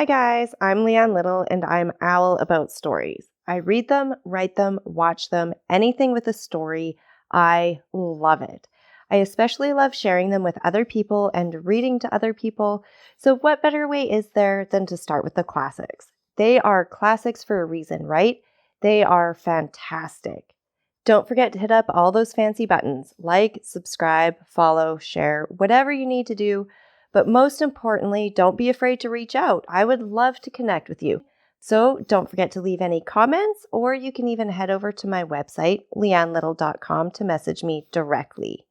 Hi guys, I'm Leanne Little and I'm Owl About Stories. I read them, write them, watch them, anything with a story. I love it. I especially love sharing them with other people and reading to other people. So what better way is there than to start with the classics? They are classics for a reason, right? They are fantastic. Don't forget to hit up all those fancy buttons, like, subscribe, follow, share, whatever you need to do. But most importantly, don't be afraid to reach out. I would love to connect with you. So don't forget to leave any comments, or you can even head over to my website, leannelittle.com, to message me directly.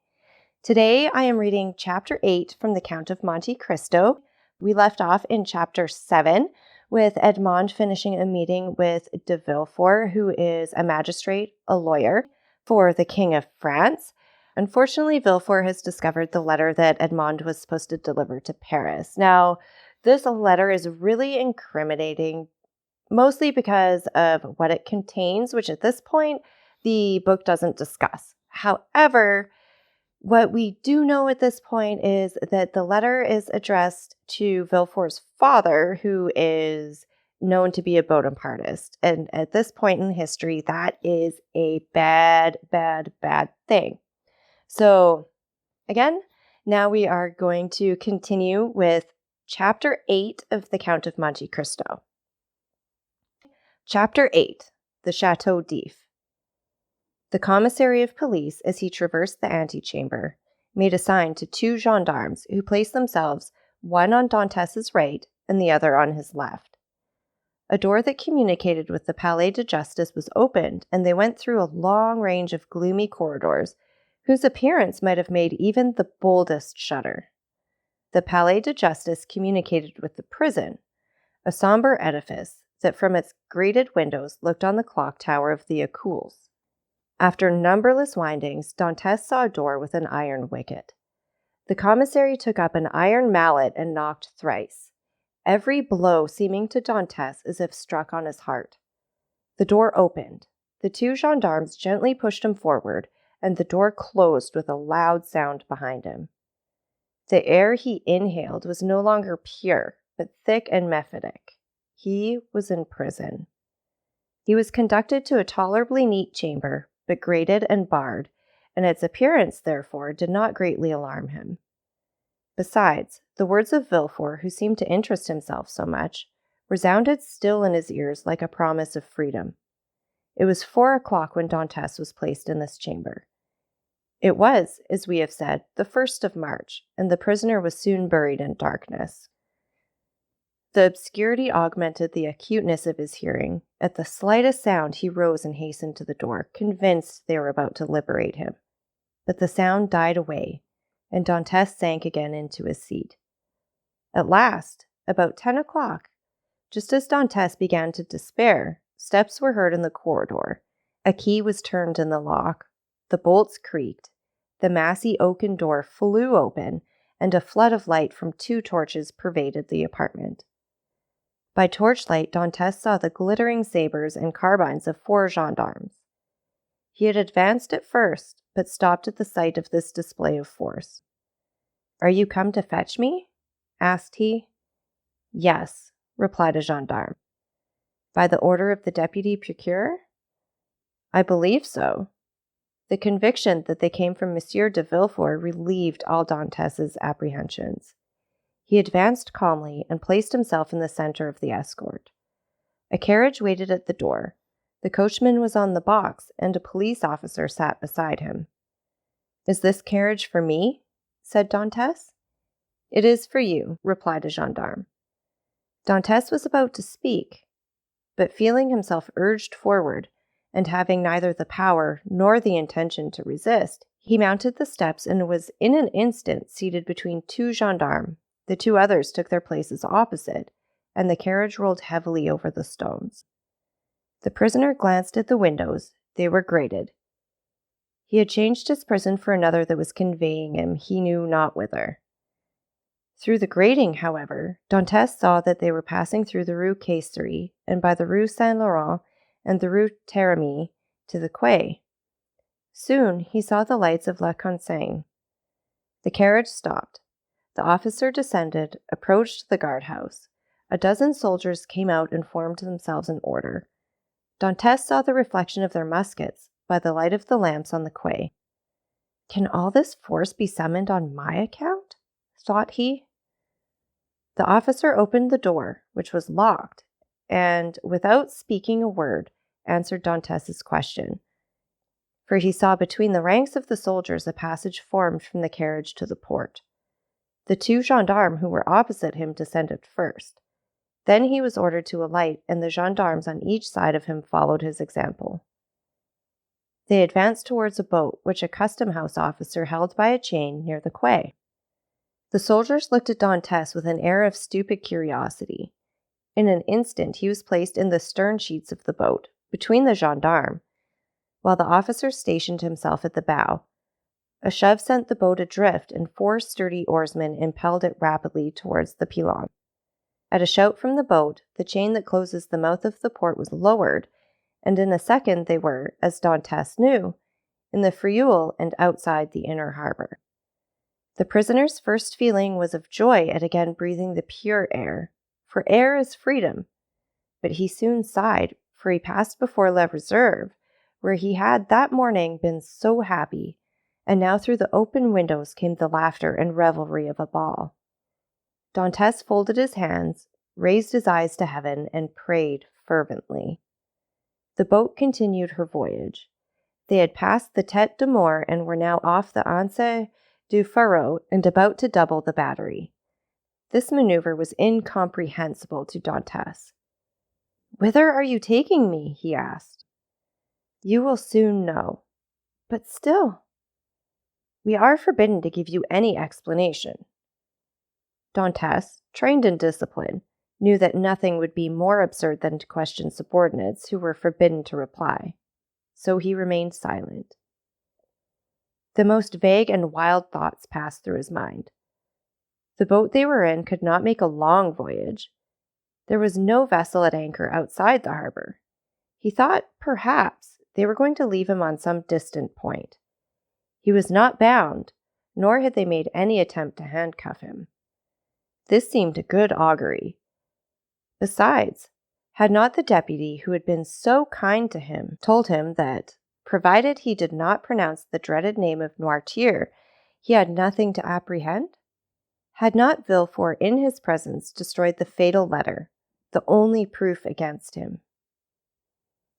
Today, I am reading Chapter 8 from the Count of Monte Cristo. We left off in Chapter 7 with Edmond finishing a meeting with de Villefort, who is a magistrate, a lawyer, for the King of France. Unfortunately, Villefort has discovered the letter that Edmond was supposed to deliver to Paris. Now, this letter is really incriminating, mostly because of what it contains, which at this point, the book doesn't discuss. However, what we do know at this point is that the letter is addressed to Villefort's father, who is known to be a Bonapartist. And at this point in history, that is a bad, bad, bad thing. So again, now we are going to continue with Chapter 8 of the Count of Monte Cristo. Chapter 8, the Chateau d'If. The commissary of police, as he traversed the antechamber, made a sign to two gendarmes who placed themselves one on Dantès' right and the other on his left. A door that communicated with the Palais de Justice was opened, and they went through a long range of gloomy corridors, whose appearance might have made even the boldest shudder. The Palais de Justice communicated with the prison, a somber edifice that from its grated windows looked on the clock tower of the Écoles. After numberless windings, Dantès saw a door with an iron wicket. The commissary took up an iron mallet and knocked thrice, every blow seeming to Dantès as if struck on his heart. The door opened. The two gendarmes gently pushed him forward, and the door closed with a loud sound behind him. The air he inhaled was no longer pure, but thick and mephitic. He was in prison. He was conducted to a tolerably neat chamber, but grated and barred, and its appearance, therefore, did not greatly alarm him. Besides, the words of Villefort, who seemed to interest himself so much, resounded still in his ears like a promise of freedom. It was 4 o'clock when Dantès was placed in this chamber. It was, as we have said, the 1st of March, and the prisoner was soon buried in darkness. The obscurity augmented the acuteness of his hearing. At the slightest sound, he rose and hastened to the door, convinced they were about to liberate him. But the sound died away, and Dantès sank again into his seat. At last, about 10 o'clock, just as Dantès began to despair, steps were heard in the corridor. A key was turned in the lock. The bolts creaked. The massy oaken door flew open, and a flood of light from 2 torches pervaded the apartment. By torchlight, Dantès saw the glittering sabers and carbines of 4 gendarmes. He had advanced at first, but stopped at the sight of this display of force. "Are you come to fetch me?" asked he. "Yes," replied a gendarme. "By the order of the deputy procureur?" "I believe so." The conviction that they came from Monsieur de Villefort relieved all Dantès' apprehensions. He advanced calmly and placed himself in the center of the escort. A carriage waited at the door. The coachman was on the box, and a police officer sat beside him. "Is this carriage for me?" said Dantès. "It is for you," replied a gendarme. Dantès was about to speak, but feeling himself urged forward, and having neither the power nor the intention to resist, he mounted the steps and was in an instant seated between 2 gendarmes. The 2 others took their places opposite, and the carriage rolled heavily over the stones. The prisoner glanced at the windows. They were grated. He had changed his prison for another that was conveying him he knew not whither. Through the grating, however, Dantès saw that they were passing through the Rue Caisserie, and by the Rue Saint-Laurent and the Rue Thérèse to the quay. Soon he saw the lights of La Consigne. The carriage stopped. The officer descended, approached the guardhouse. A dozen soldiers came out and formed themselves in order. Dantès saw the reflection of their muskets by the light of the lamps on the quay. "Can all this force be summoned on my account?" thought he. The officer opened the door, which was locked, and, without speaking a word, answered Dantès' question, for he saw between the ranks of the soldiers a passage formed from the carriage to the port. The two gendarmes who were opposite him descended first. Then he was ordered to alight, and the gendarmes on each side of him followed his example. They advanced towards a boat which a custom-house officer held by a chain near the quay. The soldiers looked at Dantès with an air of stupid curiosity. In an instant he was placed in the stern sheets of the boat, between the gendarmes, while the officer stationed himself at the bow. A shove sent the boat adrift, and 4 sturdy oarsmen impelled it rapidly towards the pilon. At a shout from the boat, the chain that closes the mouth of the port was lowered, and in a second they were, as Dantès knew, in the Frioul and outside the inner harbor. The prisoner's first feeling was of joy at again breathing the pure air, for air is freedom. But he soon sighed, for he passed before La Reserve, where he had that morning been so happy, and now through the open windows came the laughter and revelry of a ball. Dantès folded his hands, raised his eyes to heaven, and prayed fervently. The boat continued her voyage. They had passed the Tête de Mort and were now off the Anse du Pharo and about to double the battery. This maneuver was incomprehensible to Dantès. "Whither are you taking me?" he asked. "You will soon know. But still—" "We are forbidden to give you any explanation." Dantès, trained in discipline, knew that nothing would be more absurd than to question subordinates who were forbidden to reply. So he remained silent. The most vague and wild thoughts passed through his mind. The boat they were in could not make a long voyage. There was no vessel at anchor outside the harbor. He thought, perhaps, they were going to leave him on some distant point. He was not bound, nor had they made any attempt to handcuff him. This seemed a good augury. Besides, had not the deputy who had been so kind to him told him that, provided he did not pronounce the dreaded name of Noirtier, he had nothing to apprehend? Had not Villefort in his presence destroyed the fatal letter, the only proof against him?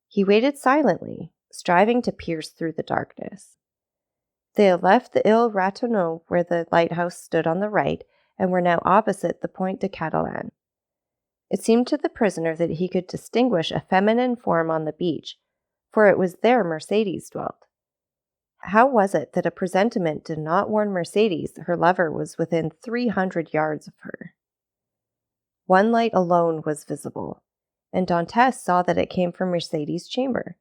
He waited silently, striving to pierce through the darkness. They had left the Ile Ratonneau, where the lighthouse stood on the right, and were now opposite the Point de Catalan. It seemed to the prisoner that he could distinguish a feminine form on the beach, for it was there Mercédès dwelt. How was it that a presentiment did not warn Mercédès her lover was within 300 yards of her? One light alone was visible, and Dantès saw that it came from Mercédès' chamber.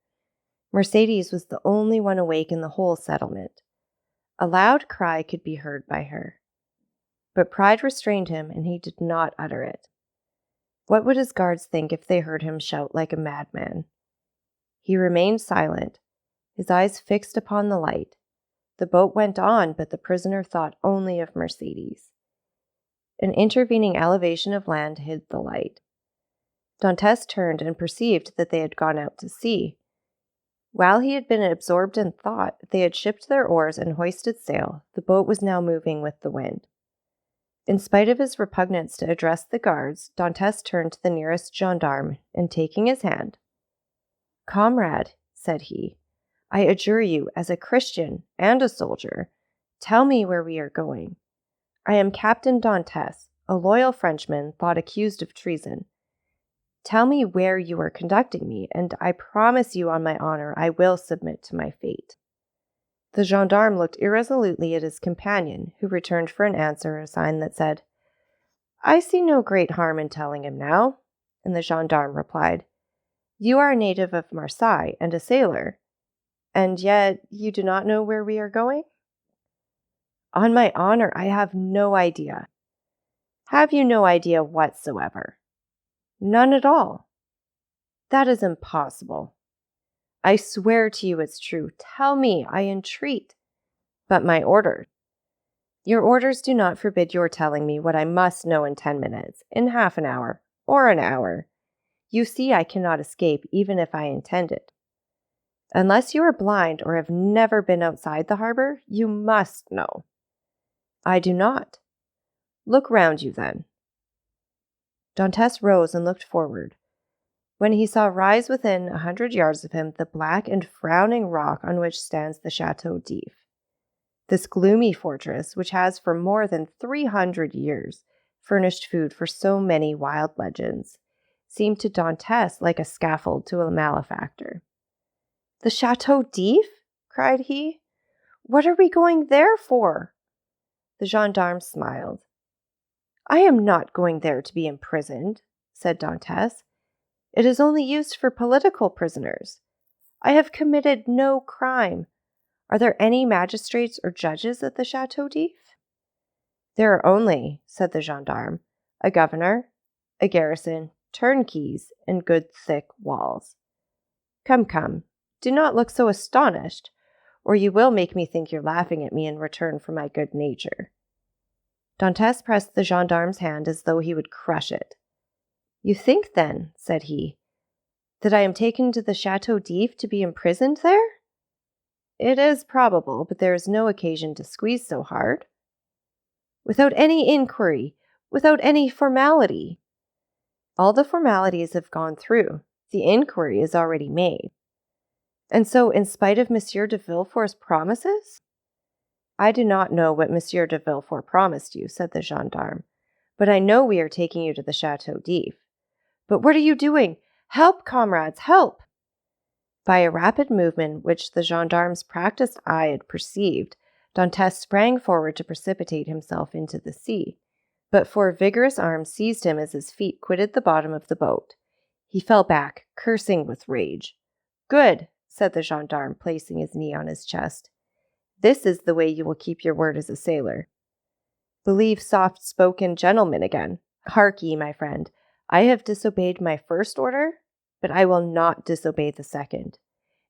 Mercédès was the only one awake in the whole settlement. A loud cry could be heard by her. But pride restrained him, and he did not utter it. What would his guards think if they heard him shout like a madman? He remained silent, his eyes fixed upon the light. The boat went on, but the prisoner thought only of Mercédès. An intervening elevation of land hid the light. Dantès turned and perceived that they had gone out to sea. While he had been absorbed in thought, they had shipped their oars and hoisted sail. The boat was now moving with the wind. In spite of his repugnance to address the guards, Dantès turned to the nearest gendarme, and taking his hand, "Comrade," said he, "I adjure you, as a Christian and a soldier, tell me where we are going. I am Captain Dantès, a loyal Frenchman thought accused of treason. Tell me where you are conducting me, and I promise you on my honor I will submit to my fate." The gendarme looked irresolutely at his companion, who returned for an answer a sign that said, "I see no great harm in telling him now." And the gendarme replied, "You are a native of Marseille and a sailor, and yet you do not know where we are going?" "On my honor, I have no idea." "Have you no idea whatsoever?" "None at all." "That is impossible." "I swear to you it's true. Tell me, I entreat." "But my orders—" "Your orders do not forbid your telling me what I must know in 10 minutes, in half an hour, or an hour. You see I cannot escape even if I intended. Unless you are blind or have never been outside the harbor, you must know. I do not. Look round you then. Dantes rose and looked forward. When he saw rise within 100 yards of him the black and frowning rock on which stands the Chateau d'If. This gloomy fortress, which has for more than 300 years furnished food for so many wild legends, seemed to Dantes like a scaffold to a malefactor. "The Chateau d'If?" cried he. "What are we going there for?" The gendarme smiled. "I am not going there to be imprisoned," said Dantes. "It is only used for political prisoners. I have committed no crime. Are there any magistrates or judges at the Chateau d'If?" "There are only," said the gendarme, "a governor, a garrison, turnkeys, and good thick walls. Come, come, do not look so astonished, or you will make me think you're laughing at me in return for my good nature." Dantes pressed the gendarme's hand as though he would crush it. "You think, then," said he, "that I am taken to the Chateau d'If to be imprisoned there?" "It is probable, but there is no occasion to squeeze so hard." "Without any inquiry, without any formality." "All the formalities have gone through. The inquiry is already made." "And so, in spite of Monsieur de Villefort's promises?" "I do not know what Monsieur de Villefort promised you," said the gendarme, "but I know we are taking you to the Chateau d'If." "But what are you doing? Help, comrades, help!" By a rapid movement which the gendarme's practiced eye had perceived, Dantes sprang forward to precipitate himself into the sea, but four vigorous arms seized him as his feet quitted the bottom of the boat. He fell back, cursing with rage. "Good," said the gendarme, placing his knee on his chest. "This is the way you will keep your word as a sailor. Believe soft-spoken gentlemen again. Hark ye, my friend, I have disobeyed my first order, but I will not disobey the second.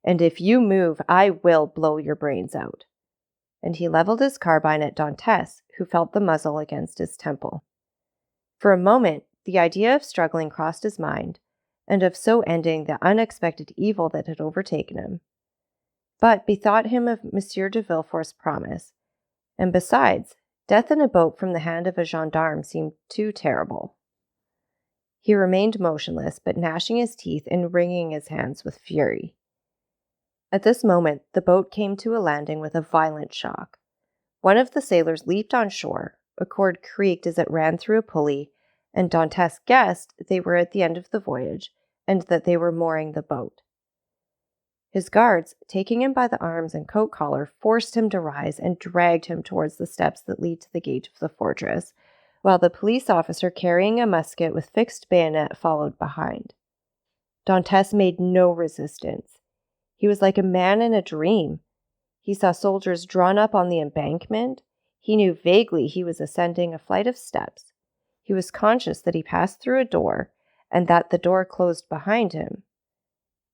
And if you move, I will blow your brains out." And he leveled his carbine at Dantes, who felt the muzzle against his temple. For a moment, the idea of struggling crossed his mind, and of so ending the unexpected evil that had overtaken him, but bethought him of Monsieur de Villefort's promise, and besides, death in a boat from the hand of a gendarme seemed too terrible. He remained motionless, but gnashing his teeth and wringing his hands with fury. At this moment, the boat came to a landing with a violent shock. One of the sailors leaped on shore, a cord creaked as it ran through a pulley, and Dantes guessed they were at the end of the voyage, and that they were mooring the boat. His guards, taking him by the arms and coat collar, forced him to rise and dragged him towards the steps that lead to the gate of the fortress, while the police officer carrying a musket with fixed bayonet followed behind. Dantes made no resistance. He was like a man in a dream. He saw soldiers drawn up on the embankment. He knew vaguely he was ascending a flight of steps. He was conscious that he passed through a door, and that the door closed behind him.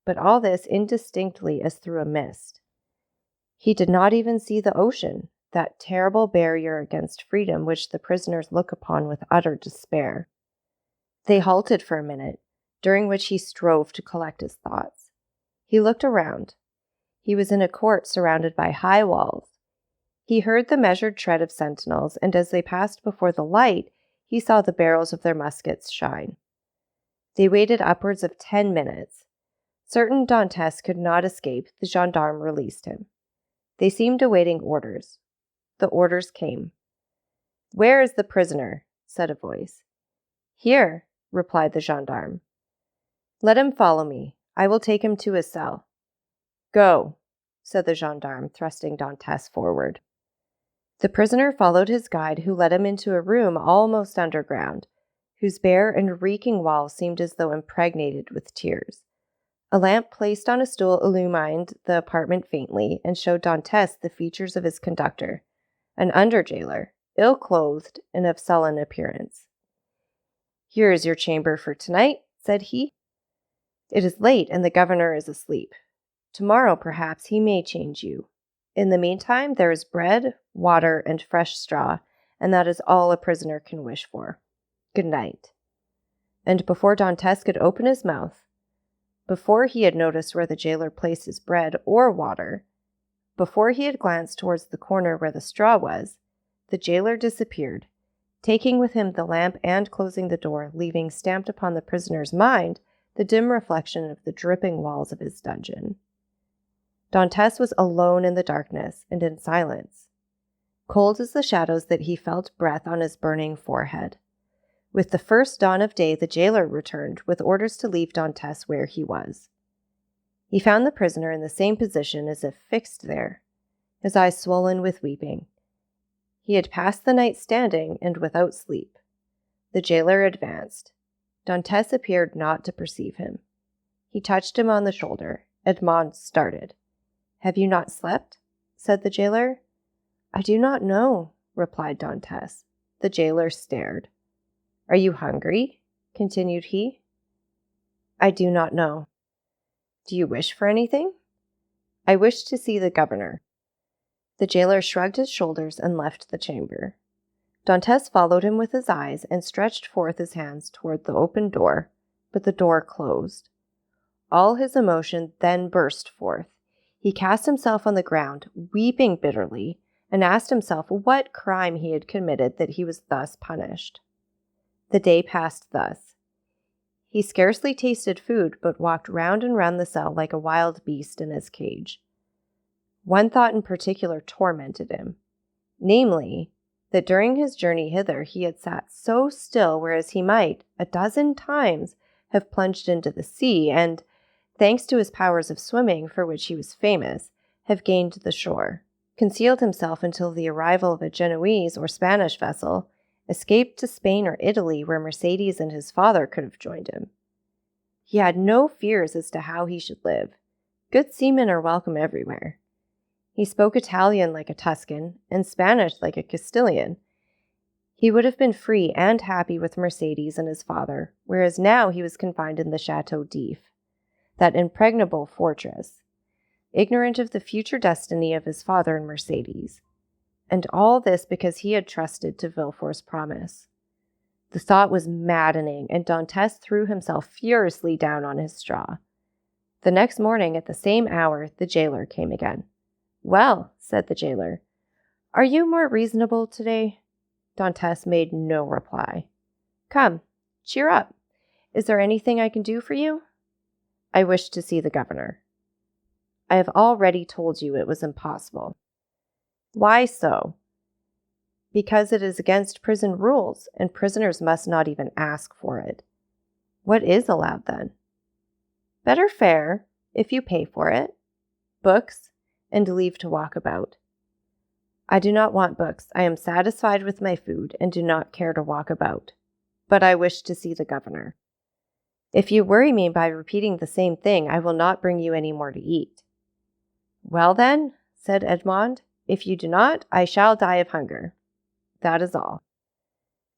But all this indistinctly as through a mist. He did not even see the ocean, that terrible barrier against freedom which the prisoners look upon with utter despair. They halted for a minute, during which he strove to collect his thoughts. He looked around. He was in a court surrounded by high walls. He heard the measured tread of sentinels, and as they passed before the light, he saw the barrels of their muskets shine. They waited upwards of 10 minutes. Certain Dantes could not escape, the gendarme released him. They seemed awaiting orders. The orders came. "Where is the prisoner?" said a voice. "Here," replied the gendarme. "Let him follow me. I will take him to his cell." "Go," said the gendarme, thrusting Dantes forward. The prisoner followed his guide, who led him into a room almost underground, whose bare and reeking walls seemed as though impregnated with tears. A lamp placed on a stool illumined the apartment faintly, and showed Dantes the features of his conductor, an under-jailer, ill-clothed and of sullen appearance. "Here is your chamber for tonight," said he. "It is late, and the governor is asleep. Tomorrow, perhaps, he may change you. In the meantime, there is bread, water, and fresh straw, and that is all a prisoner can wish for. Good night." and before Dantes could open his mouth, before he had noticed where the jailer placed his bread or water, before he had glanced towards the corner where the straw was, the jailer disappeared, taking with him the lamp and closing the door, leaving stamped upon the prisoner's mind the dim reflection of the dripping walls of his dungeon. Dantes was alone in the darkness and in silence, cold as the shadows that he felt breath on his burning forehead. With the first dawn of day, the jailer returned with orders to leave Dantes where he was. He found the prisoner in the same position as if fixed there, his eyes swollen with weeping. He had passed the night standing and without sleep. The jailer advanced. Dantes appeared not to perceive him. He touched him on the shoulder. Edmond started. "Have you not slept?" said the jailer. "I do not know," replied Dantes. The jailer stared. "Are you hungry?" continued he. "I do not know." "Do you wish for anything?" "I wish to see the governor." The jailer shrugged his shoulders and left the chamber. Dantes followed him with his eyes and stretched forth his hands toward the open door, but the door closed. All his emotion then burst forth. He cast himself on the ground, weeping bitterly, and asked himself what crime he had committed that he was thus punished. The day passed thus. He scarcely tasted food, but walked round and round the cell like a wild beast in his cage. One thought in particular tormented him, namely, that during his journey hither he had sat so still, whereas he might, 12 times, have plunged into the sea, and, thanks to his powers of swimming, for which he was famous, have gained the shore, concealed himself until the arrival of a Genoese or Spanish vessel, escaped to Spain or Italy, where Mercedes and his father could have joined him. He had no fears as to how he should live. Good seamen are welcome everywhere. He spoke Italian like a Tuscan, and Spanish like a Castilian. He would have been free and happy with Mercedes and his father, whereas now he was confined in the Chateau d'If, that impregnable fortress, ignorant of the future destiny of his father and Mercedes. And all this because he had trusted to Villefort's promise. The thought was maddening, and Dantes threw himself furiously down on his straw. The next morning, at the same hour, the jailer came again. "Well," said the jailer, "are you more reasonable today?" Dantes made no reply. "Come, cheer up. Is there anything I can do for you?" "I wish to see the governor." "I have already told you it was impossible." "Why so?" "Because it is against prison rules, and prisoners must not even ask for it." "What is allowed then?" "Better fare, if you pay for it, books, and leave to walk about." "I do not want books. I am satisfied with my food, and do not care to walk about. But I wish to see the governor." "If you worry me by repeating the same thing, I will not bring you any more to eat." "Well then," said Edmond, "if you do not, I shall die of hunger. That is all."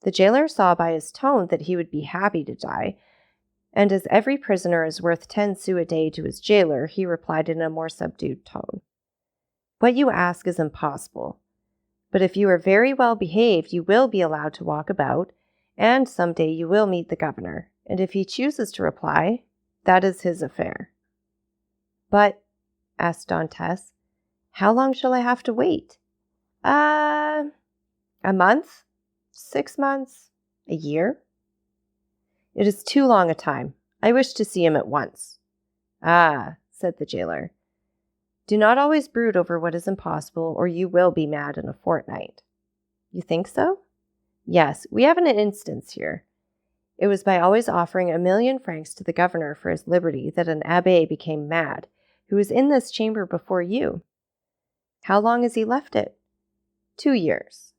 The jailer saw by his tone that he would be happy to die, and as every prisoner is worth 10 sous a day to his jailer, he replied in a more subdued tone. "What you ask is impossible. But if you are very well behaved, you will be allowed to walk about, and some day you will meet the governor, and if he chooses to reply, that is his affair." "But," asked Dantes, "how long shall I have to wait?" A month? 6 months? A year?" "It is too long a time. I wish to see him at once." "Ah," said the jailer, "do not always brood over what is impossible, or you will be mad in a fortnight." "You think so?" "Yes, we have an instance here. It was by always offering 1,000,000 francs to the governor for his liberty that an abbé became mad, who was in this chamber before you." "How long has he left it?" 2 years.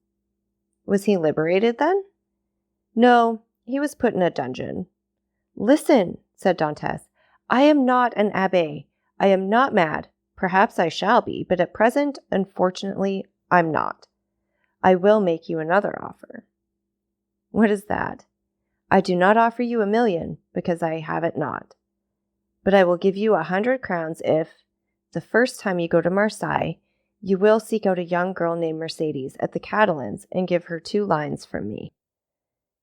"Was he liberated then?" "No, he was put in a dungeon." "Listen," said Dantes, "I am not an abbé. I am not mad. Perhaps I shall be, but at present, unfortunately, I'm not. I will make you another offer." "What is that?" "I do not offer you 1,000,000, because I have it not. But I will give you 100 crowns if, the first time you go to Marseille, you will seek out a young girl named Mercedes at the Catalans and give her 2 lines from me."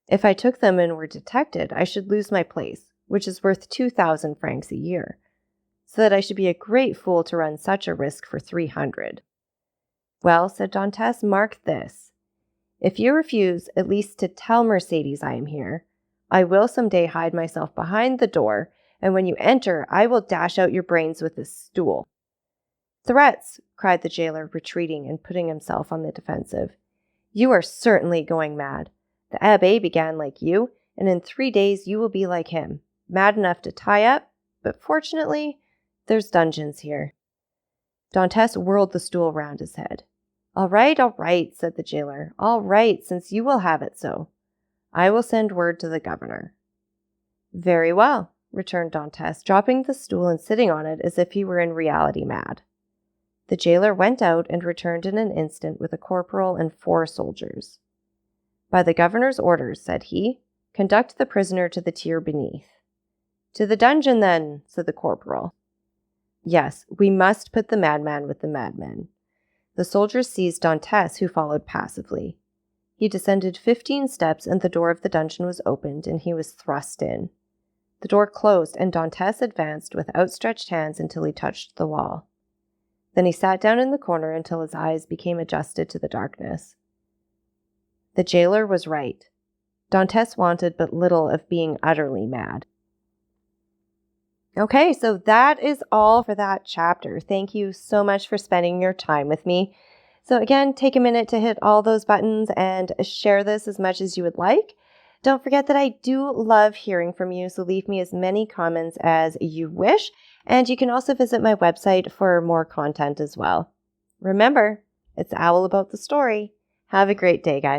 If I took them and were detected, I should lose my place, which is worth 2,000 francs a year, so that I should be a great fool to run such a risk for 300. Well, said Dantès, mark this. If you refuse at least to tell Mercédès I am here, I will some day hide myself behind the door, and when you enter, I will dash out your brains with this stool. Threats, cried the jailer, retreating and putting himself on the defensive. You are certainly going mad. The abbé began like you, and in 3 days you will be like him, mad enough to tie up, but fortunately, there's dungeons here. Dantès whirled the stool round his head. All right, said the jailer. All right, since you will have it so. I will send word to the governor. Very well, returned Dantès, dropping the stool and sitting on it as if he were in reality mad. The jailer went out and returned in an instant with a corporal and 4 soldiers. By the governor's orders, said he, conduct the prisoner to the tier beneath. To the dungeon, then, said the corporal. Yes, we must put the madman with the madmen. The soldiers seized Dantès, who followed passively. He descended 15 steps, and the door of the dungeon was opened, and he was thrust in. The door closed, and Dantès advanced with outstretched hands until he touched the wall. Then he sat down in the corner until his eyes became adjusted to the darkness. The jailer was right. Dantès wanted but little of being utterly mad. Okay, so that is all for that chapter. Thank you so much for spending your time with me. So again, take a minute to hit all those buttons and share this as much as you would like. Don't forget that I do love hearing from you, so leave me as many comments as you wish. And you can also visit my website for more content as well. Remember, it's Owl about the story. Have a great day, guys.